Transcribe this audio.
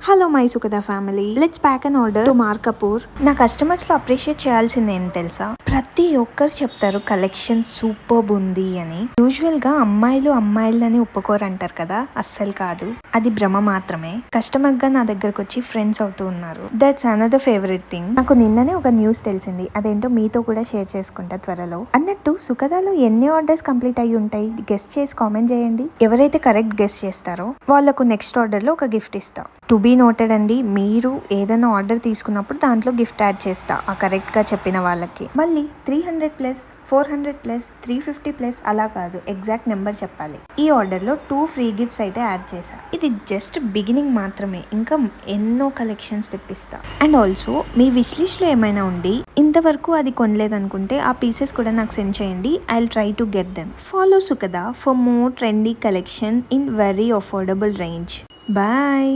Hello my Sukhada family, let's pack and order to Markapur. నా customers లో appreciate చేయాల్సింది ఏం తెలుసా, ప్రతి ఒక్కరు చెప్తారు కలెక్షన్ సూపర్ ఉంది అని. యూజువల్ గా అమ్మాయిలని ఒప్పుకోరు అంటారు కదా, అస్సలు కాదు, అది భ్రమ మాత్రమే. కస్టమర్ గా నా దగ్గరకు వచ్చి ఫ్రెండ్స్ అవుతూ ఉన్నారు. That's another favourite thing. నాకు నిన్ననే ఒక న్యూస్ తెలిసింది, అదేంటో మీతో కూడా షేర్ చేసుకుంటా త్వరలో. అన్నట్టు సుఖదాలో ఎన్ని ఆర్డర్స్ కంప్లీట్ అయ్యి ఉంటాయి, గెస్ట్ చేసి కామెంట్ చేయండి. ఎవరైతే కరెక్ట్ గెస్ట్ చేస్తారో వాళ్ళకు నెక్స్ట్ ఆర్డర్ లో ఒక గిఫ్ట్ ఇస్తా. టు బీ నోటెడ్ అండి, మీరు ఏదైనా ఆర్డర్ తీసుకున్నప్పుడు దాంట్లో గిఫ్ట్ యాడ్ చేస్తా ఆ కరెక్ట్గా చెప్పిన వాళ్ళకి. మళ్ళీ 300+, 400+, 350+, అలా కాదు, ఎగ్జాక్ట్ నెంబర్ చెప్పాలి. ఈ ఆర్డర్లో 2 ఫ్రీ గిఫ్ట్స్ అయితే యాడ్ చేశా. ఇది జస్ట్ బిగినింగ్ మాత్రమే, ఇంకా ఎన్నో కలెక్షన్స్ తెప్పిస్తా. అండ్ ఆల్సో మీ విష్ లిస్ట్లో ఏమైనా ఉండి ఇంతవరకు అది కొనలేదనుకుంటే ఆ పీసెస్ కూడా నాకు సెండ్ చేయండి. I will try to get them. Follow Sukhada for more trendy collection in very affordable range. Bye.